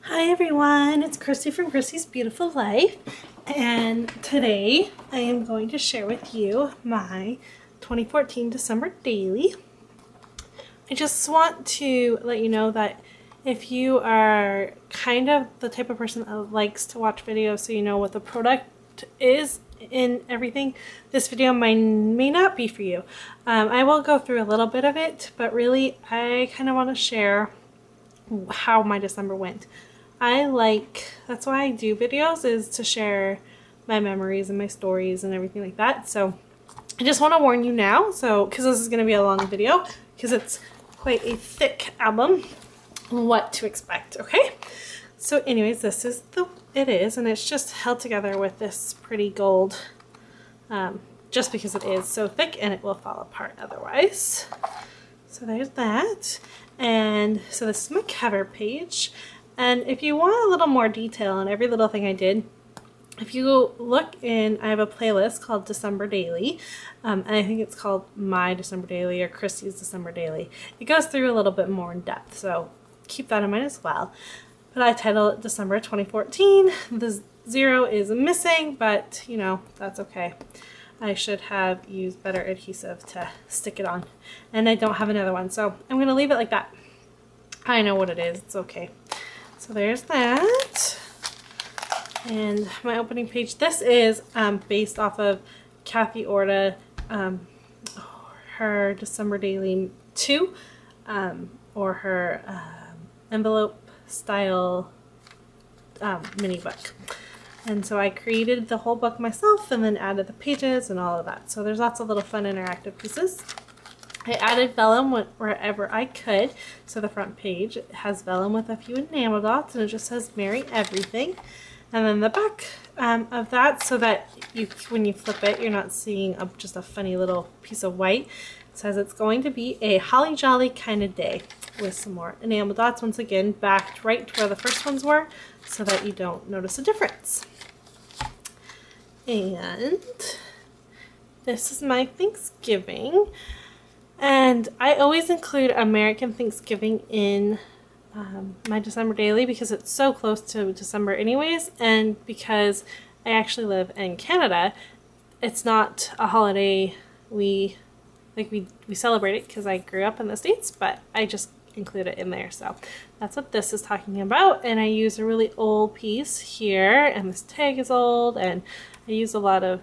Hi everyone, it's Christy from Christy's Beautiful Life, and today I am going to share with you my 2014 December daily. I just want to let you know that if you are kind of the type of person that likes to watch videos so you know what the product is in everything, this video may not be for you. I will go through a little bit of it, but really I kind of want to share how my December went. That's why I do videos, is to share my memories and my stories and everything like that. So I just want to warn you now, because this is going to be a long video, because it's quite a thick album, what to expect, okay? So anyways, this is it is, and it's just held together with this pretty gold, just because it is so thick and it will fall apart otherwise. So there's that. And so this is my cover page. And if you want a little more detail on every little thing I did, if you look in, I have a playlist called December Daily, and I think it's called My December Daily or Christy's December Daily. It goes through a little bit more in depth, so keep that in mind as well. But I title it December 2014. The 0 is missing, but you know, that's okay. I should have used better adhesive to stick it on, and I don't have another one, so I'm going to leave it like that. I know what it is, it's okay. So there's that. And my opening page, this is based off of Kathy Orta, her December Daily 2, or her envelope style mini book. And so I created the whole book myself and then added the pages and all of that. So there's lots of little fun interactive pieces. I added vellum wherever I could. So the front page has vellum with a few enamel dots, and it just says Merry Everything. And then the back of that, so that when you flip it, you're not seeing just a funny little piece of white. It says it's going to be a holly jolly kind of day, with some more enamel dots, once again backed right to where the first ones were, so that you don't notice a difference. And this is my Thanksgiving. And I always include American Thanksgiving in my December Daily because it's so close to December anyways, and because I actually live in Canada. It's not a holiday we celebrate it because I grew up in the States, but I just include it in there. So that's what this is talking about, and I use a really old piece here, and this tag is old, and I use a lot of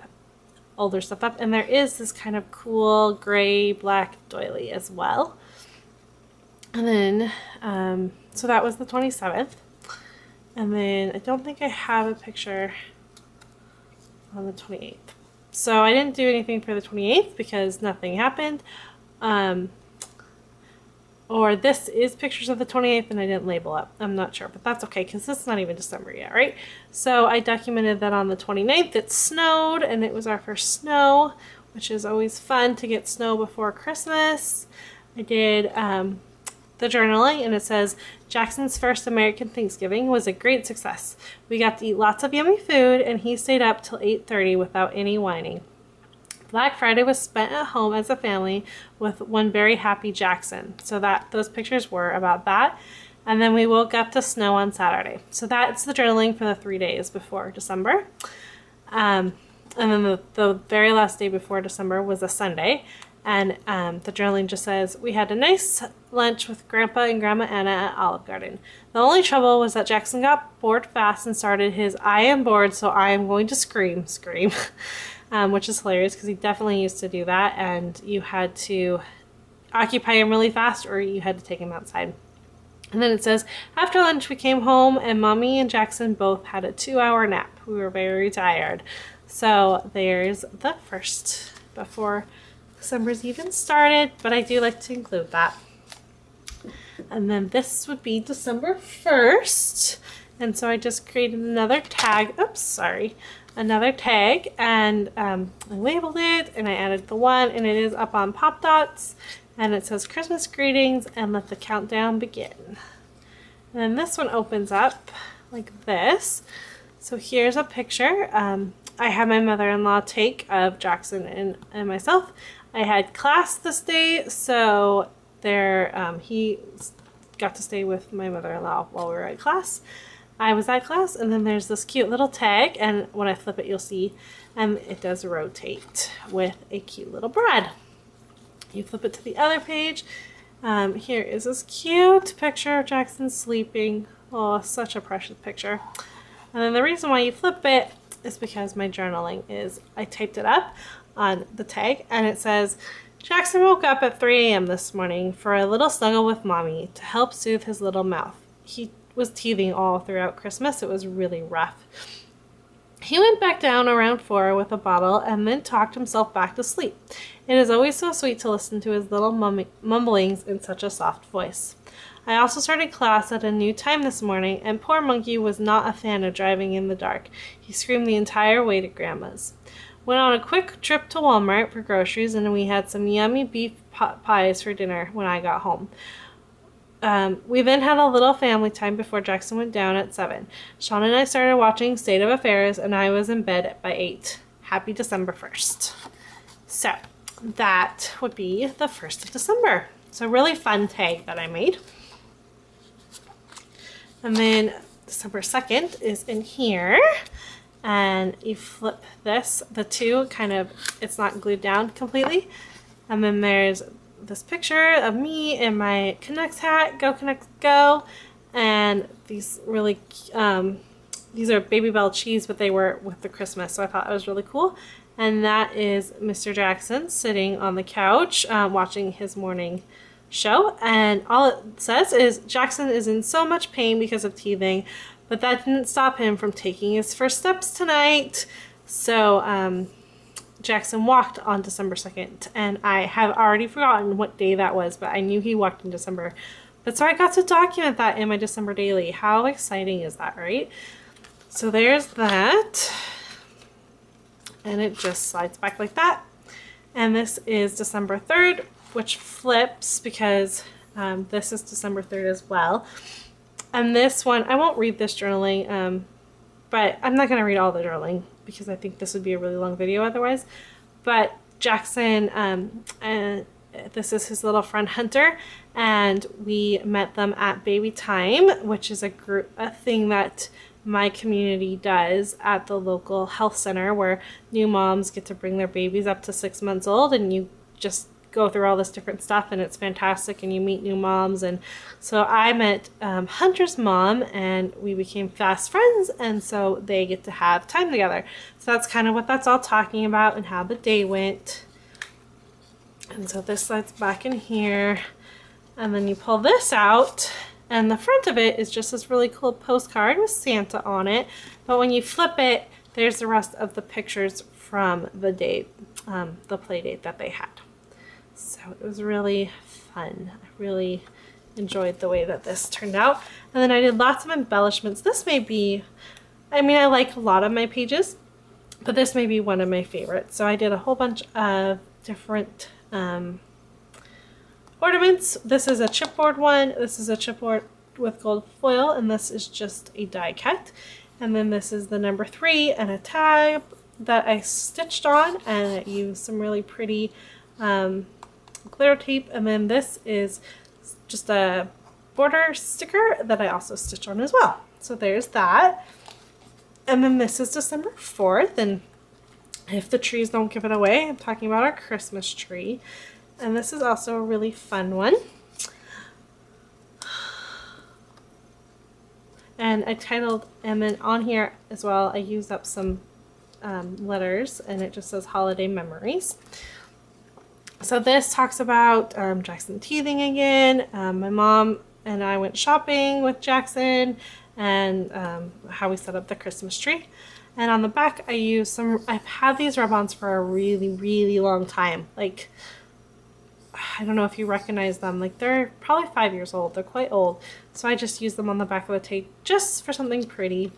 older stuff up, and there is this kind of cool gray black doily as well. And then so that was the 27th, and then I don't think I have a picture on the 28th, so I didn't do anything for the 28th because nothing happened. Or this is pictures of the 28th and I didn't label it. I'm not sure, but that's okay because this is not even December yet, right? So I documented that on the 29th it snowed, and it was our first snow, which is always fun to get snow before Christmas. I did the journaling, and it says, Jackson's first American Thanksgiving was a great success. We got to eat lots of yummy food, and he stayed up till 8:30 without any whining. Black Friday was spent at home as a family with one very happy Jackson. So those pictures were about that. And then we woke up to snow on Saturday. So that's the journaling for the 3 days before December. And then the very last day before December was a Sunday. And the journaling just says, we had a nice lunch with Grandpa and Grandma Anna at Olive Garden. The only trouble was that Jackson got bored fast and started his I am bored, so I am going to scream. Which is hilarious because he definitely used to do that, and you had to occupy him really fast or you had to take him outside. And then it says, after lunch we came home and Mommy and Jackson both had a 2-hour nap. We were very tired. So there's the first, before December's even started, but I do like to include that. And then this would be December 1st. And so I just created another tag. Oops, sorry. Another tag, and I labeled it, and I added the one, and it is up on Pop Dots, and it says Christmas greetings and let the countdown begin. And then this one opens up like this. So here's a picture. I had my mother-in-law take of Jackson and myself. I had class this day, so he got to stay with my mother-in-law while we were at class. I was at class, and then there's this cute little tag, and when I flip it, you'll see it does rotate with a cute little bride. You flip it to the other page. Here is this cute picture of Jackson sleeping. Oh, such a precious picture. And then the reason why you flip it is because my journaling is, I typed it up on the tag, and it says, Jackson woke up at 3 a.m. this morning for a little snuggle with mommy to help soothe his little mouth. He was teething all throughout Christmas. It was really rough. He went back down around 4 with a bottle and then talked himself back to sleep. It is always so sweet to listen to his little mumblings in such a soft voice. I also started class at a new time this morning, and poor Monkey was not a fan of driving in the dark. He screamed the entire way to Grandma's. Went on a quick trip to Walmart for groceries, and we had some yummy beef pies for dinner when I got home. We then had a little family time before Jackson went down at 7. Sean and I started watching State of Affairs, and I was in bed by 8. Happy December 1st. So that would be the 1st of December. So really fun tag that I made. And then December 2nd is in here. And you flip this, the two kind of, it's not glued down completely. And then there's this picture of me in my Canucks hat, Go Canucks Go. And these really, these are Baby Bell cheese, but they were with the Christmas, so I thought it was really cool. And that is Mr. Jackson sitting on the couch watching his morning show. And all it says is, Jackson is in so much pain because of teething, but that didn't stop him from taking his first steps tonight. So Jackson walked on December 2nd, and I have already forgotten what day that was, but I knew he walked in December. But so I got to document that in my December daily. How exciting is that, right? So there's that. And it just slides back like that. And this is December 3rd, which flips because this is December 3rd as well. And this one, I won't read this journaling, but I'm not going to read all the journaling because I think this would be a really long video otherwise. But Jackson, this is his little friend Hunter, and we met them at Baby Time, which is a thing that my community does at the local health center, where new moms get to bring their babies up to 6 months old, and you just go through all this different stuff, and it's fantastic, and you meet new moms. And so I met Hunter's mom, and we became fast friends, and so they get to have time together. So that's kind of what that's all talking about and how the day went. And so this slides back in here, and then you pull this out, and the front of it is just this really cool postcard with Santa on it. But when you flip it, there's the rest of the pictures from the day, the play date that they had. So it was really fun. I really enjoyed the way that this turned out. And then I did lots of embellishments. This may be, I mean, I like a lot of my pages, but this may be one of my favorites. So I did a whole bunch of different ornaments. This is a chipboard one. This is a chipboard with gold foil, and this is just a die cut. And then this is the number 3 and a tag that I stitched on, and I used some really pretty glitter tape. And then this is just a border sticker that I also stitched on as well. So there's that. And then this is December 4th, and if the trees don't give it away, I'm talking about our Christmas tree. And this is also a really fun one. And I titled, and then on here as well, I used up some letters, and it just says Holiday Memories. So this talks about Jackson teething again. My mom and I went shopping with Jackson, and how we set up the Christmas tree. And on the back, I used some, I've had these rub-ons for a really, really long time. Like, I don't know if you recognize them. Like, they're probably 5 years old. They're quite old. So I just used them on the back of the tape just for something pretty.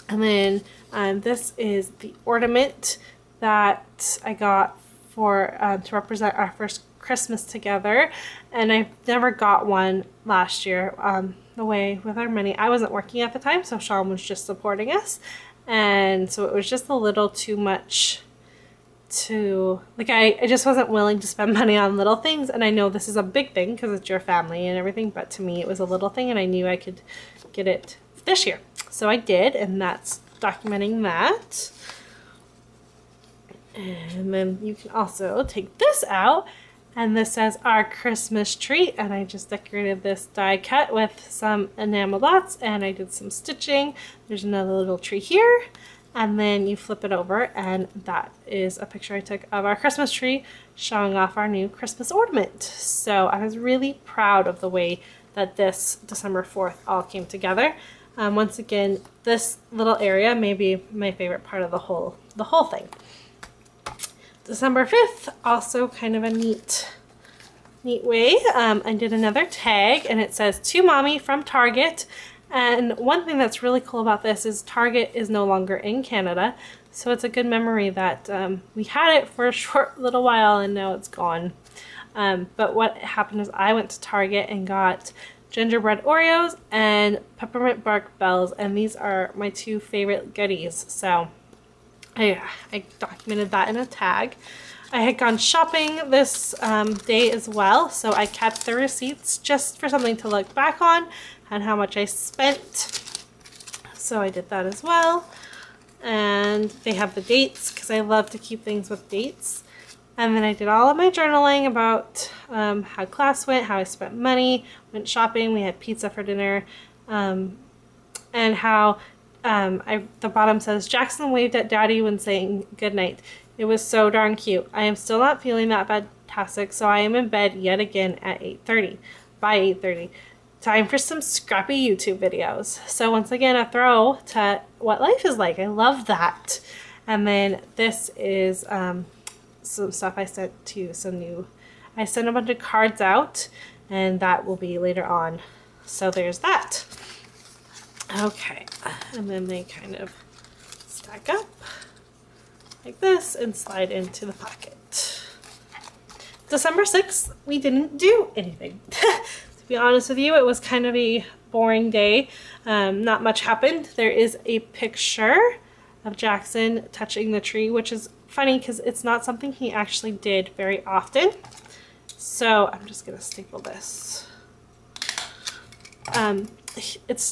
And then this is the ornament that I got for to represent our first Christmas together. And I never got one last year. The way with our money, I wasn't working at the time, so Sean was just supporting us. And so it was just a little too much to, like, I just wasn't willing to spend money on little things. And I know this is a big thing because it's your family and everything, but to me it was a little thing and I knew I could get it this year. So I did, and that's documenting that. And then you can also take this out, and this says our Christmas tree, and I just decorated this die cut with some enamel dots, and I did some stitching. There's another little tree here, and then you flip it over, and that is a picture I took of our Christmas tree showing off our new Christmas ornament. So I was really proud of the way that this December 4th all came together. Once again, this little area may be my favorite part of the whole thing. December 5th, also kind of a neat way. I did another tag, and it says, "To Mommy from Target." And one thing that's really cool about this is Target is no longer in Canada. So it's a good memory that we had it for a short little while and now it's gone. But what happened is I went to Target and got gingerbread Oreos and peppermint bark bells, and these are my two favorite goodies. So I documented that in a tag. I had gone shopping this day as well, so I kept the receipts just for something to look back on and how much I spent. So I did that as well. And they have the dates because I love to keep things with dates. And then I did all of my journaling about how class went, how I spent money, went shopping, we had pizza for dinner, and how the bottom says, "Jackson waved at Daddy when saying goodnight. It was so darn cute. I am still not feeling that fantastic, so I am in bed yet again at 8:30. By 8:30. Time for some scrappy YouTube videos." So once again, a throw to what life is like. I love that. And then this is some stuff I sent to I sent a bunch of cards out, and that will be later on. So there's that. Okay, and then they kind of stack up like this and slide into the pocket. December 6th, we didn't do anything. To be honest with you, it was kind of a boring day. Not much happened. There is a picture of Jackson touching the tree, which is funny because it's not something he actually did very often. So I'm just gonna staple this.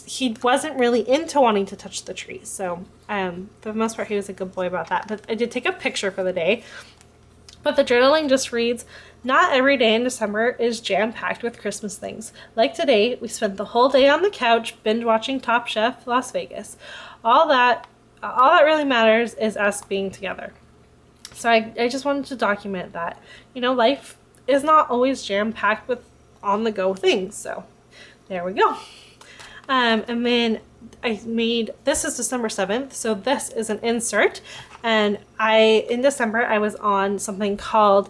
He wasn't really into wanting to touch the tree, so for the most part he was a good boy about that. But I did take a picture for the day. But the journaling just reads, "Not every day in December is jam-packed with Christmas things. Like today, we spent the whole day on the couch binge watching Top Chef Las Vegas. All that really matters is us being together." So I just wanted to document that, you know, life is not always jam-packed with on-the-go things. So there we go. And then I made, this is December 7th, so this is an insert. And in December, I was on something called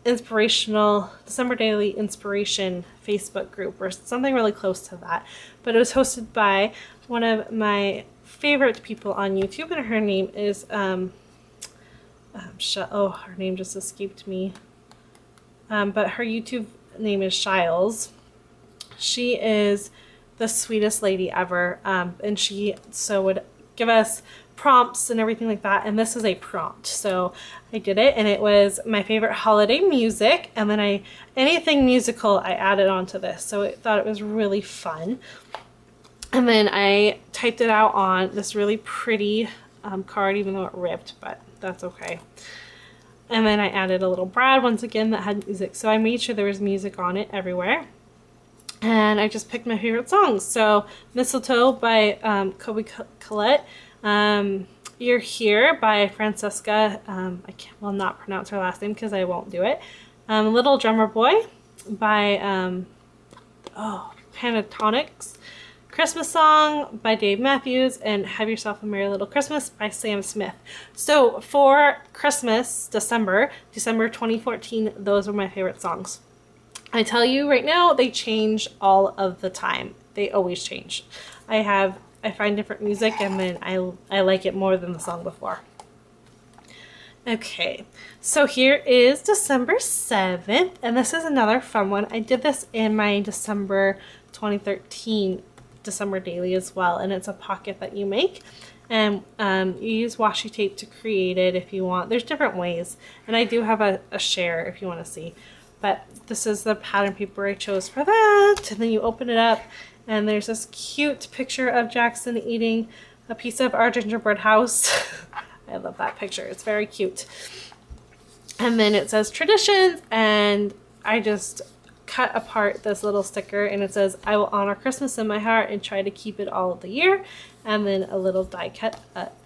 Inspirational December Daily Inspiration Facebook group, or something really close to that. But it was hosted by one of my favorite people on YouTube, and her name is, her name just escaped me. But her YouTube name is Shiles. She is the sweetest lady ever, and she would give us prompts and everything like that, and this is a prompt. So I did it, and it was my favorite holiday music, and then anything musical I added onto this, so I thought it was really fun. And then I typed it out on this really pretty card, even though it ripped, but that's okay. And then I added a little brad once again that had music, so I made sure there was music on it everywhere. And I just picked my favorite songs. So Mistletoe by Kobe Collette, You're Here by Francesca, I will not pronounce her last name because I won't do it. Little Drummer Boy by Pentatonics, Christmas Song by Dave Matthews, and Have Yourself a Merry Little Christmas by Sam Smith. So for Christmas, December 2014, those were my favorite songs. I tell you right now, they change all of the time. They always change. I find different music, and then I like it more than the song before. Okay, so here is December 7th, and this is another fun one. I did this in my December 2013 December Daily as well, and it's a pocket that you make. And you use washi tape to create it if you want. There's different ways, and I do have a share if you want to see. But this is the pattern paper I chose for that. And then you open it up, and there's this cute picture of Jackson eating a piece of our gingerbread house. I love that picture. It's very cute. And then it says traditions, and I just cut apart this little sticker, and it says, I will honor Christmas in my heart and try to keep it all of the year. And then a little die cut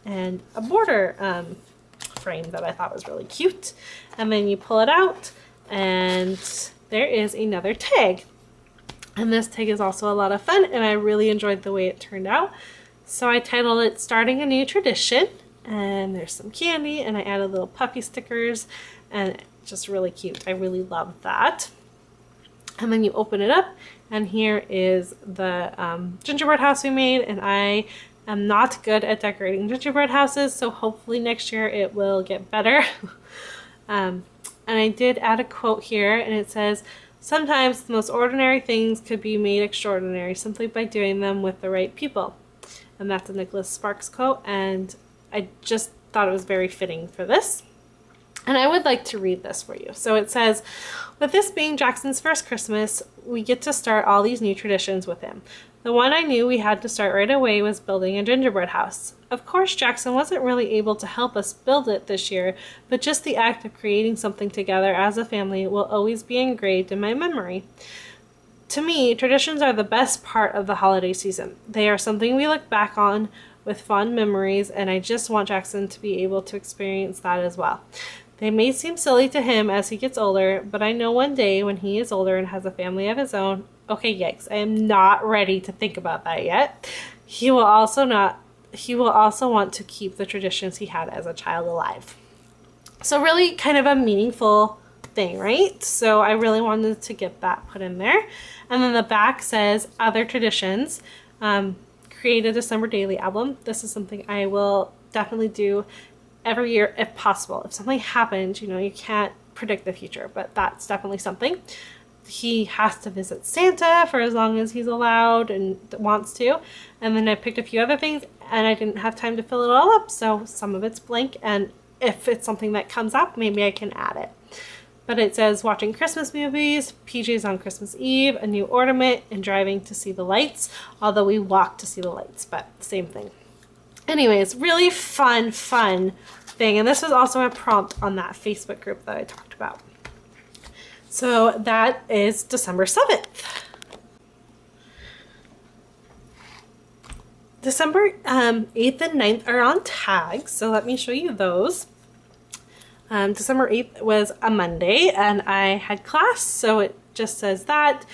and a border frame that I thought was really cute. And then you pull it out, and there is another tag. And this tag is also a lot of fun, and I really enjoyed the way it turned out. So I titled it Starting a New Tradition, and there's some candy, and I added little puppy stickers, and just really cute. I really love that. And then you open it up, and here is the gingerbread house we made, and I am not good at decorating gingerbread houses, so hopefully next year it will get better. And I did add a quote here, and it says, sometimes the most ordinary things could be made extraordinary simply by doing them with the right people. And that's a Nicholas Sparks quote, and I just thought it was very fitting for this. And I would like to read this for you. So it says, with this being Jackson's first Christmas, we get to start all these new traditions with him. The one I knew we had to start right away was building a gingerbread house. Of course, Jackson wasn't really able to help us build it this year, but just the act of creating something together as a family will always be engraved in my memory. To me, traditions are the best part of the holiday season. They are something we look back on with fond memories, and I just want Jackson to be able to experience that as well. They may seem silly to him as he gets older, but I know one day when he is older and has a family of his own, okay, yikes, I am not ready to think about that yet. He will also want to keep the traditions he had as a child alive. So really kind of a meaningful thing, right? So I really wanted to get that put in there. And then the back says other traditions. Create a December daily album. This is something I will definitely do every year if possible. If something happens, you know, you can't predict the future, but that's definitely something. He has to visit Santa for as long as he's allowed and wants to. And then I picked a few other things, and I didn't have time to fill it all up, so some of it's blank, and if it's something that comes up, maybe I can add it. But it says watching Christmas movies, PJs on Christmas Eve, a new ornament, and driving to see the lights, although we walked to see the lights, but same thing. Anyways, really fun thing, and this was also a prompt on that Facebook group that I talked about. So that is December 7th. December 8th and 9th are on tags, so let me show you those. December 8th was a Monday, and I had class, so it just says that.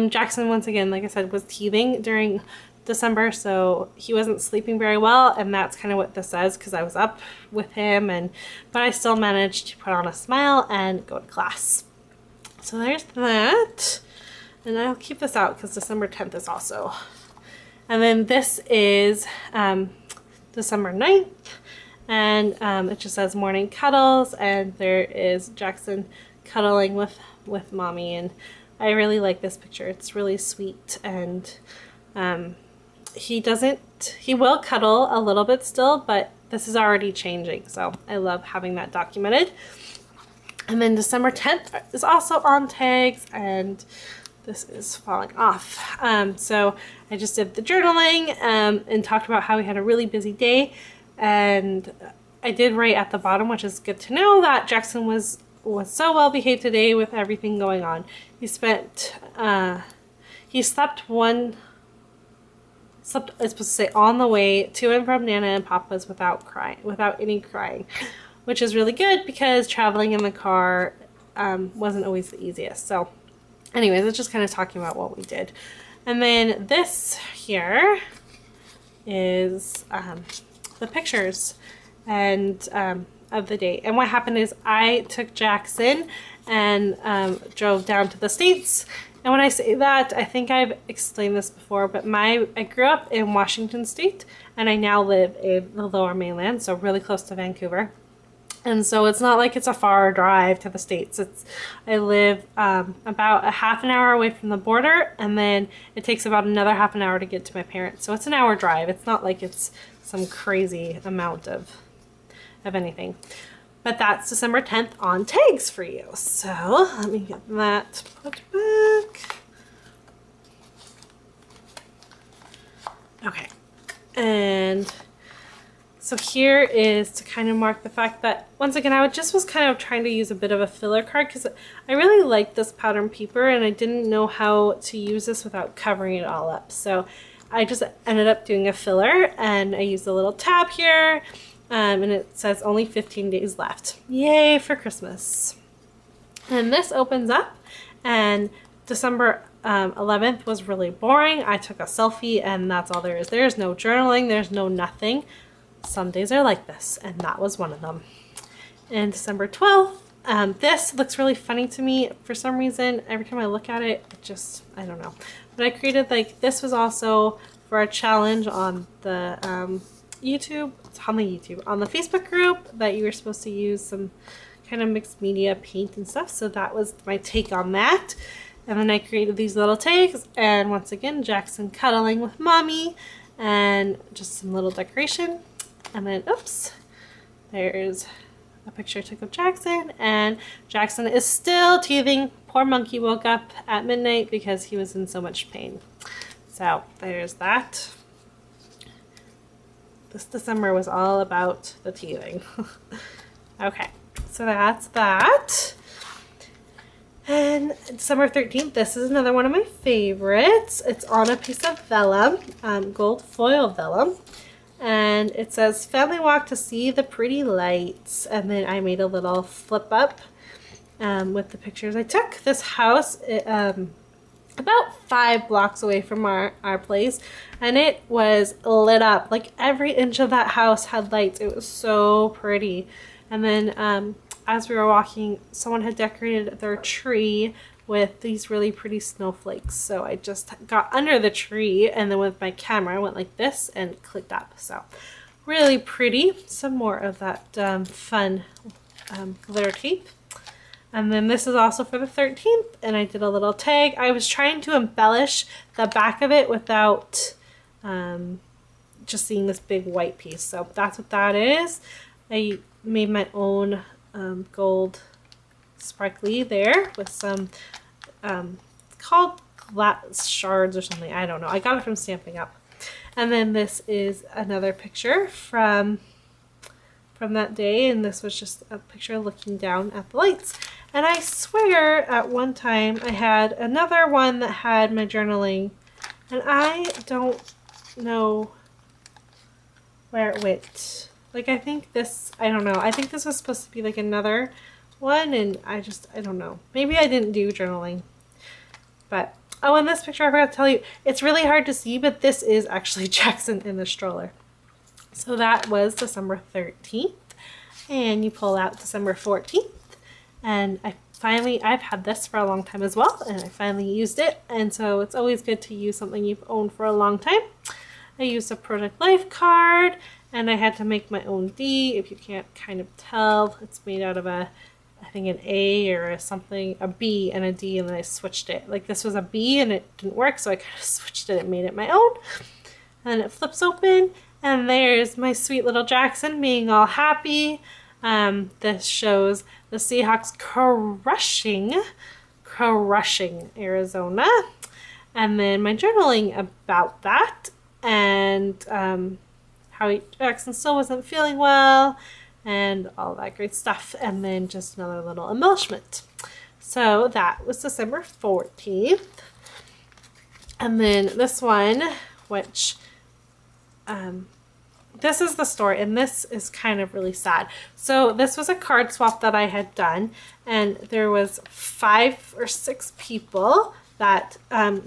Jackson, once again, like I said, was teething during December, so he wasn't sleeping very well, and that's kind of what this says because I was up with him, but I still managed to put on a smile and go to class. So there's that, and I'll keep this out because December 10th is also. And then this is December 9th, and it just says morning cuddles, and there is Jackson cuddling with mommy, and I really like this picture. It's really sweet, and he will cuddle a little bit still, but this is already changing, so I love having that documented. And then December 10th is also on tags, and this is falling off. So I just did the journaling and talked about how we had a really busy day, and I did write at the bottom, which is good to know, that Jackson was so well behaved today with everything going on. He slept I was supposed to say on the way to and from Nana and Papa's without any crying, which is really good because traveling in the car wasn't always the easiest. So anyways, it's just kind of talking about what we did. And then this here is the pictures and of the day. And what happened is I took Jackson and drove down to the States. And when I say that, I think I've explained this before, but I grew up in Washington State, and I now live in the Lower Mainland, so really close to Vancouver. And so it's not like it's a far drive to the States. I live about a half an hour away from the border, and then it takes about another half an hour to get to my parents. So it's an hour drive. It's not like it's some crazy amount of anything. But that's December 10th on tags for you. So let me get that put back. Okay. And so here is to kind of mark the fact that, once again, I just was kind of trying to use a bit of a filler card because I really like this pattern paper and I didn't know how to use this without covering it all up. So I just ended up doing a filler, and I used a little tab here, and it says only 15 days left. Yay for Christmas. And this opens up, and December 11th was really boring. I took a selfie and that's all there is. There's no journaling, there's no nothing. Some days are like this, and that was one of them. And December 12th, this looks really funny to me for some reason. Every time I look at it, it just, I don't know. But I created, like, this was also for a challenge on the on the Facebook group, that you were supposed to use some kind of mixed media paint and stuff. So that was my take on that. And then I created these little tags, and once again, Jackson cuddling with mommy, and just some little decoration. And then, oops, there's a picture I took of Jackson, and Jackson is still teething. Poor monkey woke up at midnight because he was in so much pain. So there's that. This December was all about the teething. Okay, so that's that. And December 13th, this is another one of my favorites. It's on a piece of vellum, gold foil vellum. And it says, family walk to see the pretty lights. And then I made a little flip up with the pictures I took. This house, about 5 blocks away from our place, and it was lit up. Like, every inch of that house had lights. It was so pretty. And then as we were walking, someone had decorated their tree with these really pretty snowflakes. So I just got under the tree, and then with my camera I went like this and clicked up. So really pretty. Some more of that fun glitter tape. And then this is also for the 13th, and I did a little tag. I was trying to embellish the back of it without just seeing this big white piece. So that's what that is. I made my own gold sparkly there with some called glass shards or something. I don't know. I got it from Stampin' Up. And then this is another picture from that day, and this was just a picture looking down at the lights. And I swear at one time I had another one that had my journaling, and I don't know where it went. Like, I think this, I don't know. I think this was supposed to be like another one, and I don't know. Maybe I didn't do journaling. But, oh, and this picture I forgot to tell you, it's really hard to see, but this is actually Jackson in the stroller. So that was December 13th, and you pull out December 14th, and I've had this for a long time as well, and I finally used it, and so it's always good to use something you've owned for a long time. I used a Project Life card, and I had to make my own D. If you can't kind of tell, it's made out of I think an A or something, a B and a D, and then I switched it. Like, this was a B and it didn't work, so I kind of switched it and made it my own. And it flips open, and there's my sweet little Jackson being all happy. This shows the Seahawks crushing Arizona. And then my journaling about that, and how Jackson still wasn't feeling well, and all that great stuff, and then just another little embellishment. So that was December 14th. And then this one, which this is the story, and this is kind of really sad. So this was a card swap that I had done, and there was 5 or 6 people that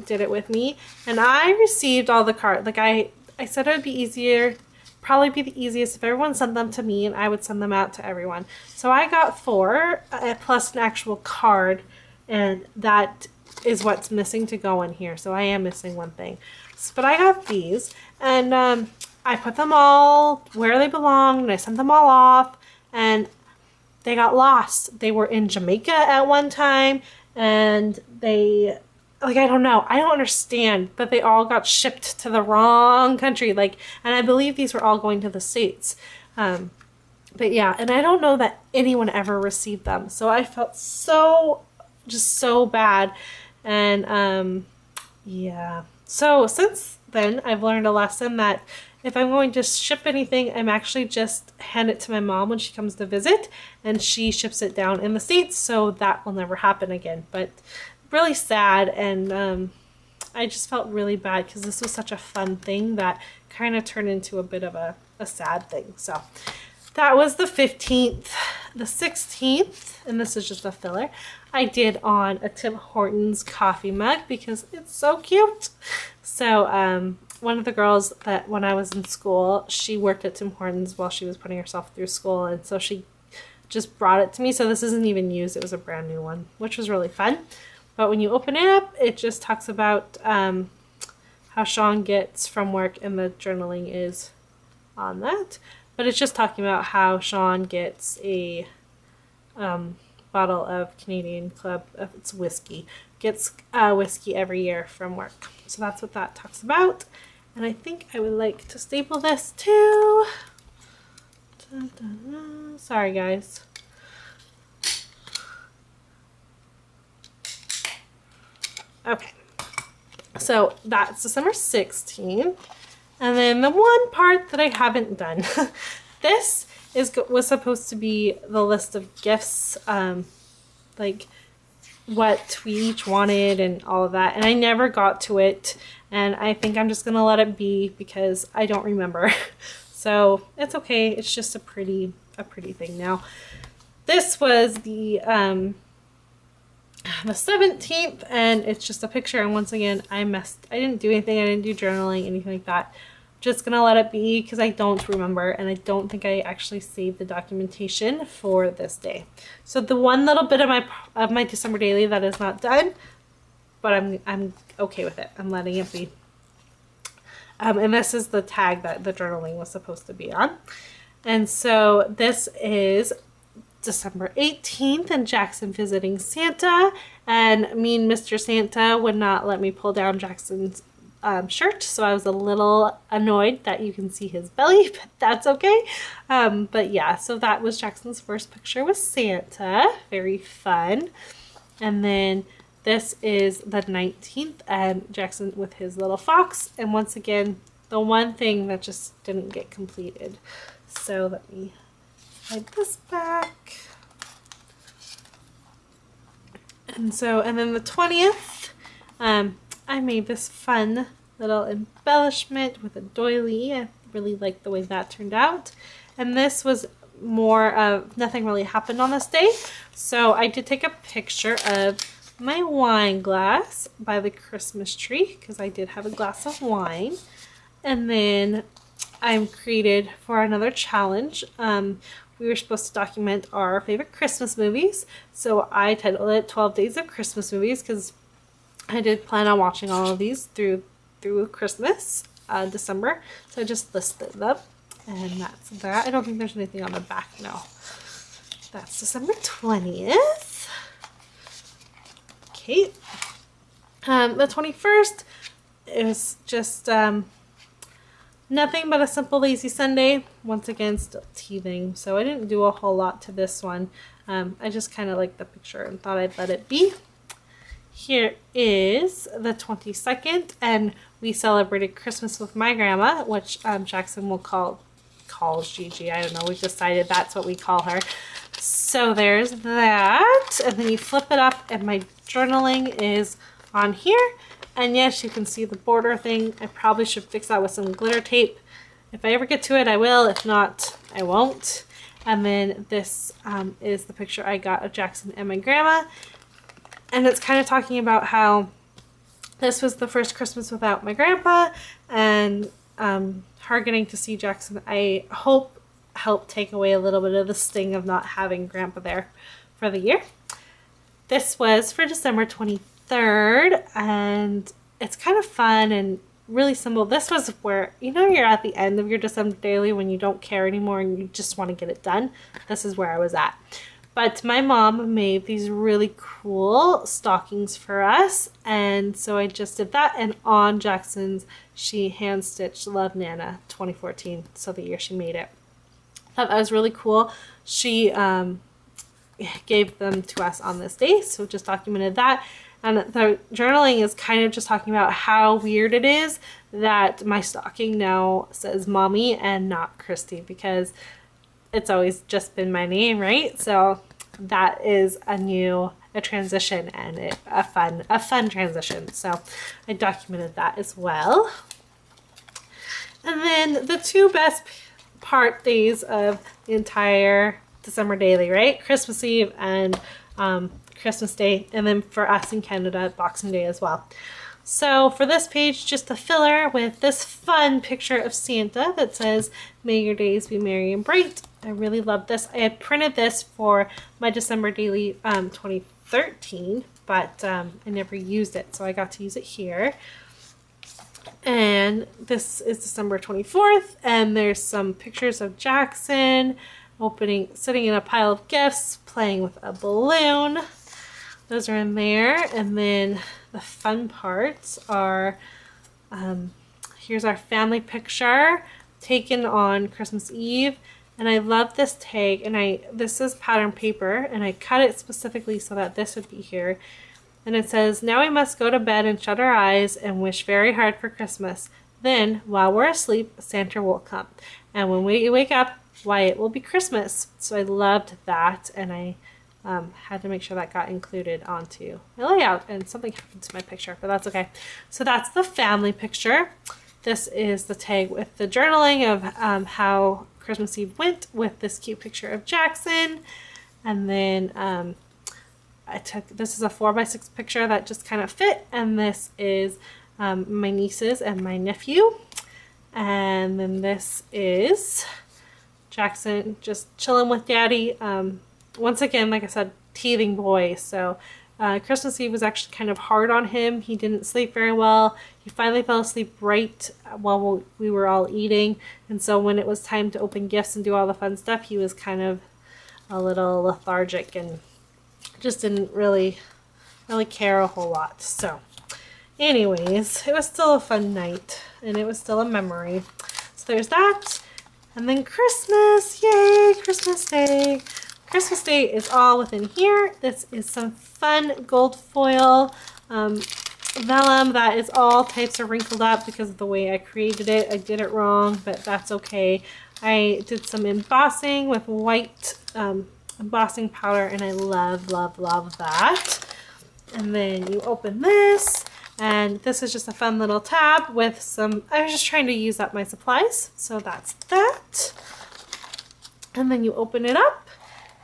did it with me, and I received all the cards. Like, I said it would be easier, probably be the easiest if everyone sent them to me and I would send them out to everyone. So I got 4 plus an actual card, and that is what's missing to go in here. So I am missing one thing. So, but I got these, and I put them all where they belong, and I sent them all off, and they got lost. They were in Jamaica at one time, and they, like, I don't know. I don't understand that they all got shipped to the wrong country. Like, and I believe these were all going to the States. But yeah, and I don't know that anyone ever received them. So I felt just so bad. And yeah. So since then, I've learned a lesson that if I'm going to ship anything, I'm actually just hand it to my mom when she comes to visit, and she ships it down in the States, so that will never happen again. But really sad, and I just felt really bad because this was such a fun thing that kind of turned into a bit of a sad thing. So that was the 15th. The 16th, and this is just a filler, I did on a Tim Hortons coffee mug because it's so cute. So one of the girls that when I was in school, she worked at Tim Hortons while she was putting herself through school, and so she just brought it to me. So this isn't even used, it was a brand new one, which was really fun. But when you open it up, it just talks about how Sean gets from work, and the journaling is on that. But it's just talking about how Sean gets a bottle of Canadian Club, it's whiskey, gets whiskey every year from work. So that's what that talks about. And I think I would like to staple this too. Dun, dun, dun. Sorry guys. Okay, so that's December 16th. And then the one part that I haven't done, this was supposed to be the list of gifts, like what we each wanted and all of that, and I never got to it, and I think I'm just gonna let it be because I don't remember. So it's okay, it's just a pretty thing now. This was the 17th, and it's just a picture, and once again I didn't do anything, I didn't do journaling, anything like that. Just gonna let it be because I don't remember, and I don't think I actually saved the documentation for this day. So the one little bit of my December daily that is not done, but I'm okay with it. I'm letting it be. And this is the tag that the journaling was supposed to be on. And so this is December 18th, and Jackson visiting Santa, and mean Mr. Santa would not let me pull down Jackson's shirt, so I was a little annoyed that you can see his belly, but that's okay. But yeah, so that was Jackson's first picture with Santa. Very fun. And then this is the 19th, and Jackson with his little fox, and once again the one thing that just didn't get completed. So let me hide this back. And then the 20th, I made this fun little embellishment with a doily. I really like the way that turned out. And this was more of nothing really happened on this day. So I did take a picture of my wine glass by the Christmas tree because I did have a glass of wine. And then I'm created for another challenge. We were supposed to document our favorite Christmas movies. So I titled it 12 Days of Christmas Movies because I did plan on watching all of these through Christmas, December. So I just listed them, and that's that. I don't think there's anything on the back, no. That's December 20th. Okay. The 21st is just nothing but a simple lazy Sunday. Once again, still teething, so I didn't do a whole lot to this one. I just kind of liked the picture and thought I'd let it be. Here is the 22nd, and we celebrated Christmas with my grandma, which Jackson will calls Gigi. I don't know, we've decided that's what we call her. So there's that, and then you flip it up, and my journaling is on here. And yes, you can see the border thing. I probably should fix that with some glitter tape. If I ever get to it, I will. If not, I won't. And then this is the picture I got of Jackson and my grandma. And it's kind of talking about how this was the first Christmas without my grandpa, and her getting to see Jackson, I hope, helped take away a little bit of the sting of not having grandpa there for the year. This was for December 23rd, and it's kind of fun and really simple. This was where, you know, you're at the end of your December daily when you don't care anymore and you just want to get it done. This is where I was at. But my mom made these really cool stockings for us, and so I just did that. And on Jackson's, she hand stitched Love Nana 2014, so the year she made it. I thought that was really cool. She gave them to us on this day, so just documented that. And the journaling is kind of just talking about how weird it is that my stocking now says Mommy and not Christy, because it's always just been my name, right? So that is a transition, and a fun transition. So I documented that as well. And then the two best days of the entire December daily, right? Christmas Eve and Christmas Day, and then for us in Canada, Boxing Day as well. So for this page, just a filler with this fun picture of Santa that says, "May your days be merry and bright." I really love this. I had printed this for my December daily 2013, but I never used it, so I got to use it here. And this is December 24th, and there's some pictures of Jackson sitting in a pile of gifts, playing with a balloon. Those are in there. And then the fun parts are, here's our family picture taken on Christmas Eve. And I love this tag, and this is pattern paper, and I cut it specifically so that this would be here. And it says, "Now we must go to bed and shut our eyes and wish very hard for Christmas. Then, while we're asleep, Santa will come. And when we wake up, why, it will be Christmas." So I loved that, and I had to make sure that got included onto my layout, and something happened to my picture, but that's okay. So that's the family picture. This is the tag with the journaling of how Christmas Eve went, with this cute picture of Jackson. And then this is a 4x6 picture that just kind of fit, and this is my nieces and my nephew. And then this is Jackson just chilling with Daddy. Once again, like I said, teething boy. So Christmas Eve was actually kind of hard on him. He didn't sleep very well. He finally fell asleep right while we were all eating. And so when it was time to open gifts and do all the fun stuff, he was kind of a little lethargic and just didn't really care a whole lot. So anyways, it was still a fun night, and it was still a memory. So there's that. And then Christmas, yay, Christmas Day. Christmas Day is all within here. This is some fun gold foil vellum that is all types of wrinkled up because of the way I created it. I did it wrong, but that's okay. I did some embossing with white embossing powder, and I love, love, love that. And then you open this, and this is just a fun little tab with some, I was just trying to use up my supplies, so that's that. And then you open it up,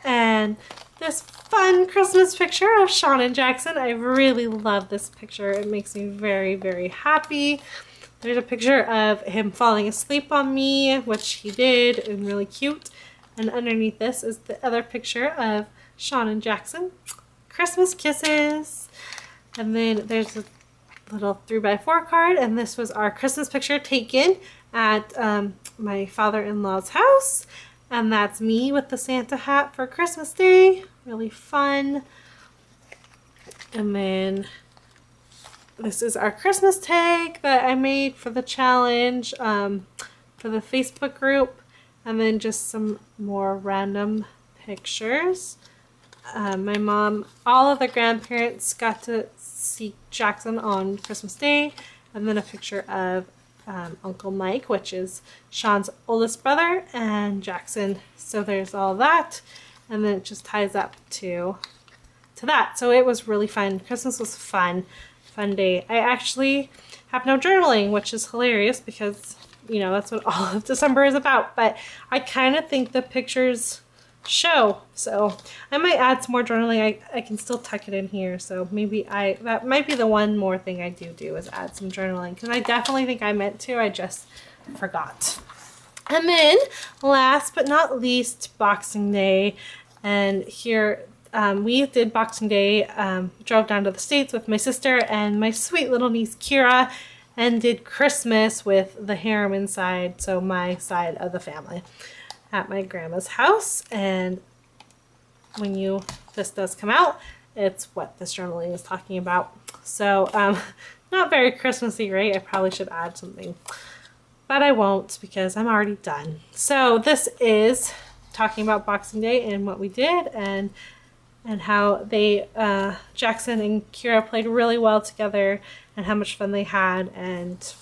and this fun Christmas picture of Sean and Jackson. I really love this picture. It makes me very, very happy. There's a picture of him falling asleep on me, which he did, and really cute. And underneath this is the other picture of Sean and Jackson. Christmas kisses. And then there's a little 3x4 card, and this was our Christmas picture taken at my father-in-law's house. And that's me with the Santa hat for Christmas Day. Really fun. And then this is our Christmas tag that I made for the challenge for the Facebook group. And then just some more random pictures. My mom, all of the grandparents got to see Jackson on Christmas Day. And then a picture of Uncle Mike, which is Sean's oldest brother, and Jackson. So there's all that, and then it just ties up to that. So it was really fun. Christmas was fun day. I actually have no journaling, which is hilarious because, you know, that's what all of December is about. But I kind of think the pictures show, so I might add some more journaling. I can still tuck it in here, so maybe that might be the one more thing I do is add some journaling, because I definitely think I meant to, I just forgot. And then last but not least, Boxing Day. And here we did Boxing Day, drove down to the States with my sister and my sweet little niece Kira, and did Christmas with the Harriman side, so my side of the family, at my grandma's house. And when this does come out, it's what this journaling is talking about. So not very Christmassy, right? I probably should add something, but I won't because I'm already done. So this is talking about Boxing Day and what we did, and how they Jackson and Kira played really well together, and how much fun they had, and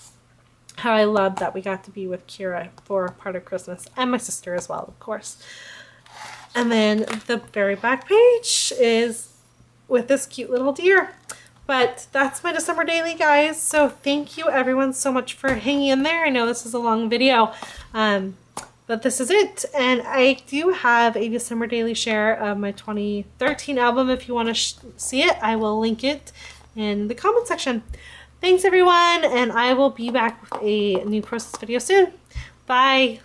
how I loved that we got to be with Kira for part of Christmas, and my sister as well, of course. And then the very back page is with this cute little deer. But that's my December daily, guys. So thank you everyone so much for hanging in there. I know this is a long video, but this is it. And I do have a December daily share of my 2013 album. If you want to see it, I will link it in the comment section. Thanks everyone, and I will be back with a new process video soon. Bye.